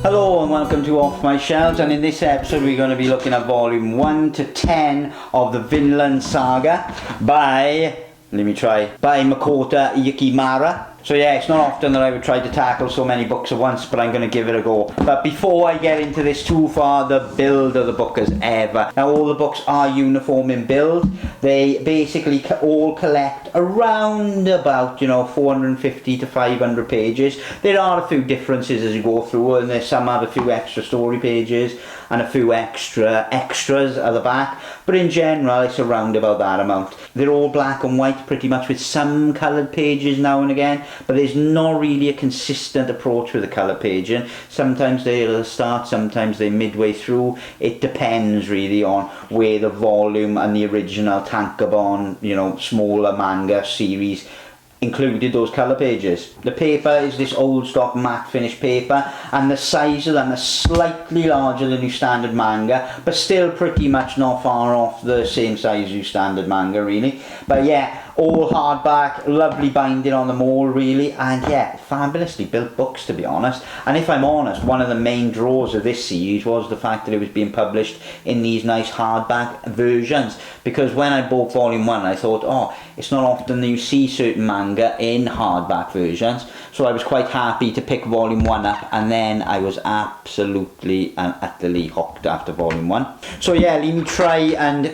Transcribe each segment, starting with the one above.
Hello and welcome to Off My Shelves, and in this episode we're going to be looking at volume 1 to 10 of the Vinland Saga by Makoto Yukimura. So yeah, it's not often that I would try to tackle so many books at once, but I'm going to give it a go. But before I get into this too far, the build of the book as ever. Now all the books are uniform in build. They basically all collect around about 450 to 500 pages. There are a few differences as you go through, and some have a few extra story pages and a few extras at the back, but in general it's around about that amount. They're all black and white pretty much, with some coloured pages now and again, but there's not really a consistent approach with the colour paging. Sometimes they're at the start, sometimes they're midway through. It depends really on where the volume and the original tankobon, smaller manga series included those colour pages. The paper is this old stock matte finish paper, and the size of them is slightly larger than your standard manga, but still pretty much not far off the same size as your standard manga really. But yeah, all hardback, lovely binding on them all really, and yeah, fabulously built books to be honest. And if I'm honest, one of the main draws of this series was the fact that it was being published in these nice hardback versions, because when I bought volume 1 I thought, it's not often that you see certain manga in hardback versions, so I was quite happy to pick volume 1 up, and then I was absolutely and utterly hooked after volume 1. So yeah, let me try and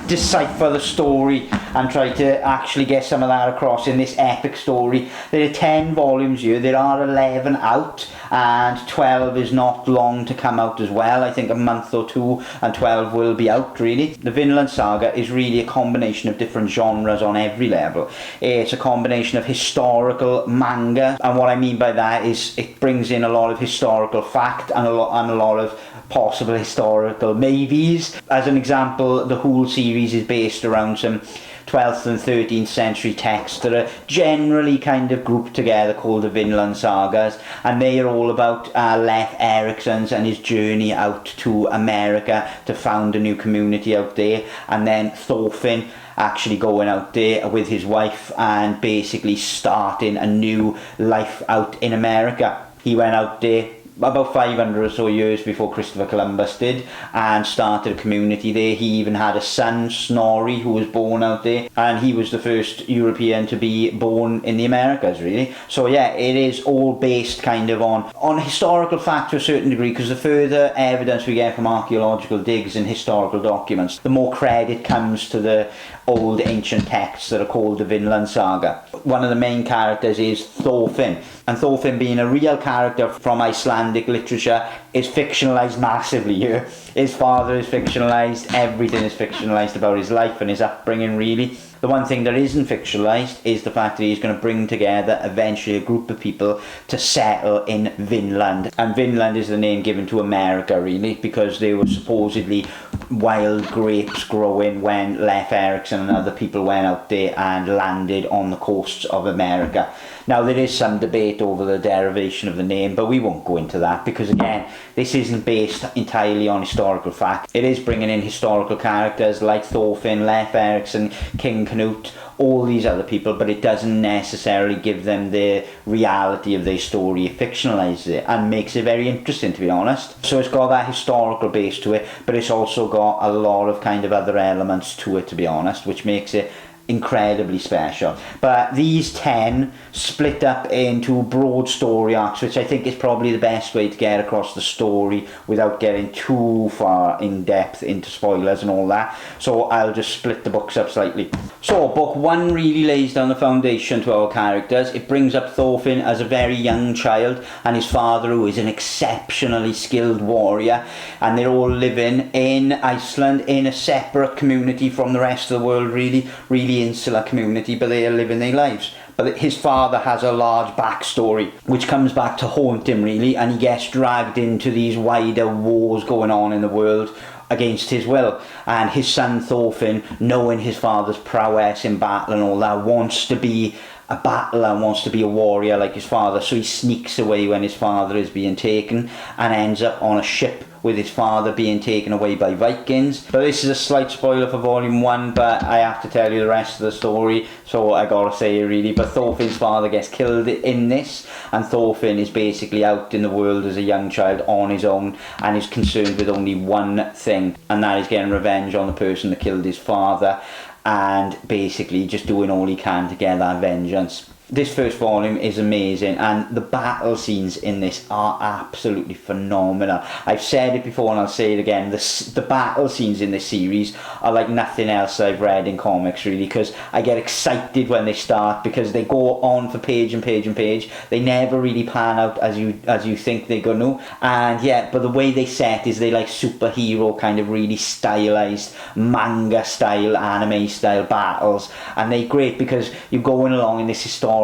decipher the story and try to actually get some of that across in this epic story. There are 10 volumes here, there are 11 out, and 12 is not long to come out as well. I think a month or two and 12 will be out really. The Vinland Saga is really a combination of different genres on every level. It's a combination of historical manga, and what I mean by that is it brings in a lot of historical fact and a lot of possible historical maybes. As an example, the whole series is based around some 12th and 13th century texts that are generally kind of grouped together called the Vinland Sagas, and they are all about Leif Erikson's and his journey out to America to found a new community out there, and then Thorfinn actually going out there with his wife and basically starting a new life out in America. He went out there about 500 or so years before Christopher Columbus did, and started a community there. He even had a son, Snorri, who was born out there, and he was the first European to be born in the Americas really. So yeah, it is all based kind of on historical fact to a certain degree, because the further evidence we get from archaeological digs and historical documents, the more credit comes to the old ancient texts that are called the Vinland Saga. One of the main characters is Thorfinn, and Thorfinn, being a real character from Icelandic literature, is fictionalized massively here. His father is fictionalized, everything is fictionalized about his life and his upbringing really. The one thing that isn't fictionalized is the fact that he's going to bring together eventually a group of people to settle in Vinland. And Vinland is the name given to America really, because there were supposedly wild grapes growing when Leif Erikson and other people went out there and landed on the coasts of America. Now there is some debate over the derivation of the name, but we won't go into that, because again, this isn't based entirely on historical fact. It is bringing in historical characters like Thorfinn, Leif Erikson, King Canute, all these other people, but it doesn't necessarily give them the reality of their story. It fictionalizes it and makes it very interesting, to be honest. So it's got that historical base to it, but it's also got a lot of kind of other elements to it, to be honest, which makes it incredibly special. But these 10 split up into broad story arcs, which I think is probably the best way to get across the story without getting too far in depth into spoilers and all that. So I'll just split the books up slightly. So book 1 really lays down the foundation to our characters. It brings up Thorfinn as a very young child and his father, who is an exceptionally skilled warrior, and they're all living in Iceland in a separate community from the rest of the world really insular community, but they are living their lives. But his father has a large backstory which comes back to haunt him really, and he gets dragged into these wider wars going on in the world against his will. And his son Thorfinn, knowing his father's prowess in battle and all that, wants to be a battler and wants to be a warrior like his father, so he sneaks away when his father is being taken and ends up on a ship with his father being taken away by Vikings. So this is a slight spoiler for volume 1, but I have to tell you the rest of the story, so I gotta say it really. But Thorfinn's father gets killed in this, and Thorfinn is basically out in the world as a young child on his own and is concerned with only one thing, and that is getting revenge on the person that killed his father, and basically just doing all he can to get that vengeance. This first volume is amazing, and the battle scenes in this are absolutely phenomenal. I've said it before and I'll say it again, the battle scenes in this series are like nothing else I've read in comics really, because I get excited when they start, because they go on for page and page and page. They never really pan out as you think they're going to, and yeah, but the way they set is they like superhero kind of really stylized manga style, anime style battles, and they're great because you're going along in this historical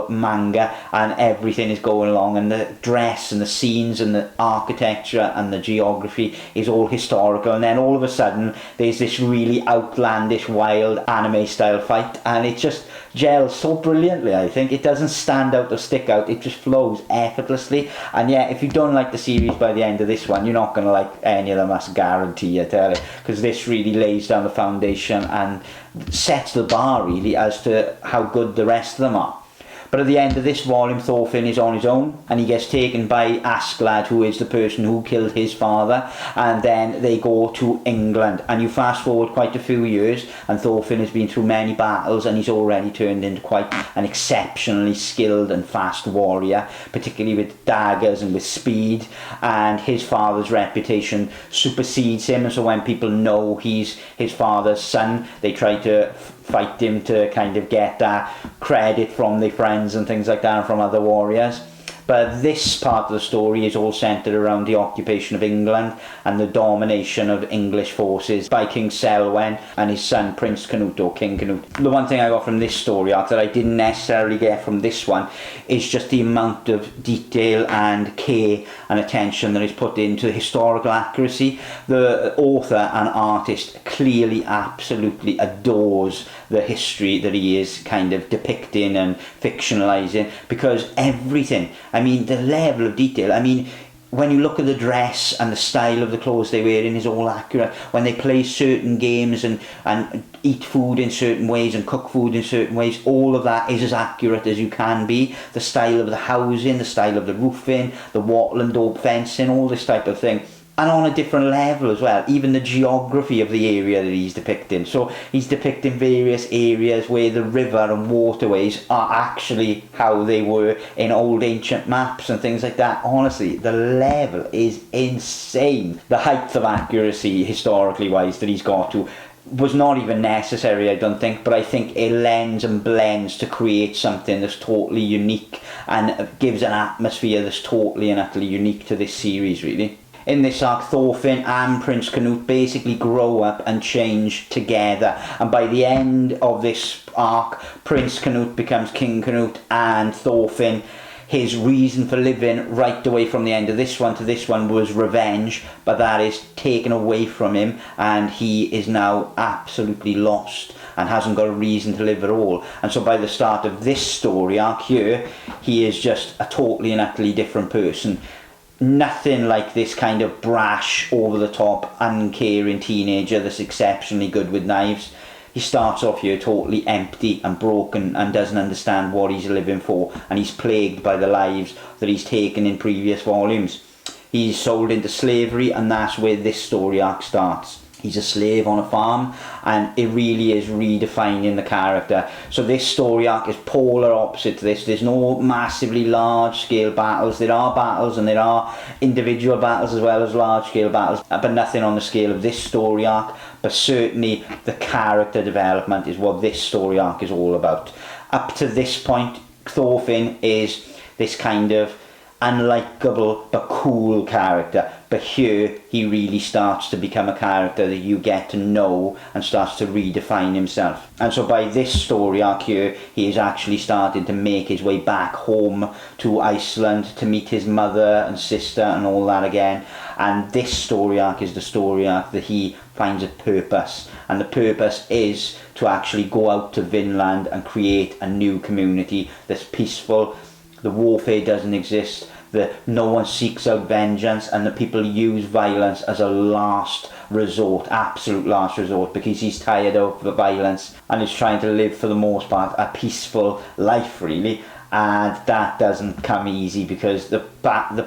manga and everything is going along, and the dress and the scenes and the architecture and the geography is all historical, and then all of a sudden there's this really outlandish wild anime style fight, and it just gels so brilliantly. I think it doesn't stand out or stick out, it just flows effortlessly. And yeah, if you don't like the series by the end of this one, you're not going to like any of them, that's a guarantee, I tell you, because this really lays down the foundation and sets the bar really as to how good the rest of them are. But at the end of this volume, Thorfinn is on his own, and he gets taken by Asklad, who is the person who killed his father, and then they go to England. And you fast forward quite a few years, and Thorfinn has been through many battles, and he's already turned into quite an exceptionally skilled and fast warrior, particularly with daggers and with speed, and his father's reputation supersedes him, and so when people know he's his father's son, they try to fight him to kind of get that credit from their friends and things like that, and from other warriors. But this part of the story is all centred around the occupation of England and the domination of English forces by King Selwyn and his son Prince Canute, or King Canute. The one thing I got from this story arc that I didn't necessarily get from this one is just the amount of detail and care and attention that is put into historical accuracy. The author and artist clearly absolutely adores the history that he is kind of depicting and fictionalizing, because everything, I mean, the level of detail, I mean, when you look at the dress and the style of the clothes they're wearing is all accurate. When they play certain games and eat food in certain ways and cook food in certain ways, all of that is as accurate as you can be. The style of the housing, the style of the roofing, the wattle and daub fencing, all this type of thing. And on a different level as well, even the geography of the area that he's depicting. So he's depicting various areas where the river and waterways are actually how they were in old ancient maps and things like that. Honestly, the level is insane. The height of accuracy, historically wise, that he's got to was not even necessary, I don't think, but I think it lends and blends to create something that's totally unique and gives an atmosphere that's totally and utterly unique to this series, really. In this arc, Thorfinn and Prince Canute basically grow up and change together, and by the end of this arc, Prince Canute becomes King Canute, and Thorfinn, his reason for living right away from the end of this one to this one was revenge, but that is taken away from him, and he is now absolutely lost and hasn't got a reason to live at all. And so by the start of this story arc here, he is just a totally and utterly different person. Nothing like this kind of brash, over-the-top, uncaring teenager that's exceptionally good with knives. He starts off here totally empty and broken and doesn't understand what he's living for, and he's plagued by the lives that he's taken in previous volumes. He's sold into slavery, and that's where this story arc starts. He's a slave on a farm, and it really is redefining the character. So this story arc is polar opposite to this. There's no massively large scale battles. There are battles and there are individual battles as well as large scale battles, but nothing on the scale of this story arc. But certainly the character development is what this story arc is all about. Up to this point, Thorfinn is this kind of unlikable but cool character, but here he really starts to become a character that you get to know and starts to redefine himself. And so by this story arc here, he is actually starting to make his way back home to Iceland to meet his mother and sister and all that again. And this story arc is the story arc that he finds a purpose, and the purpose is to actually go out to Vinland and create a new community that's peaceful. The warfare doesn't exist, that no one seeks out vengeance, and the people use violence as a last resort, absolute last resort, because he's tired of the violence and is trying to live, for the most part, a peaceful life, really. And that doesn't come easy, because the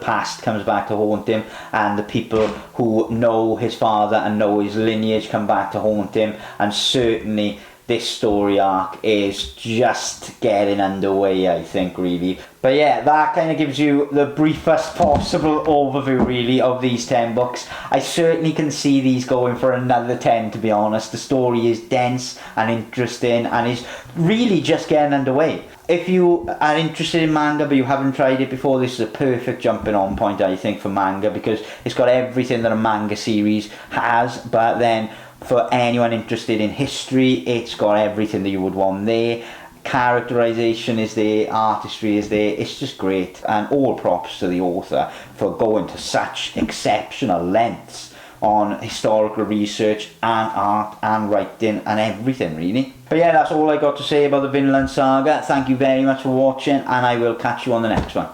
past comes back to haunt him, and the people who know his father and know his lineage come back to haunt him, and certainly this story arc is just getting underway, I think, really. But yeah, that kind of gives you the briefest possible overview, really, of these 10 books. I certainly can see these going for another 10, to be honest. The story is dense and interesting and is really just getting underway. If you are interested in manga but you haven't tried it before, this is a perfect jumping on point, I think, for manga, because it's got everything that a manga series has, but then for anyone interested in history, it's got everything that you would want there. Characterization is there, artistry is there, it's just great. And all props to the author for going to such exceptional lengths on historical research and art and writing and everything, really. But yeah, that's all I got to say about the Vinland Saga. Thank you very much for watching, and I will catch you on the next one.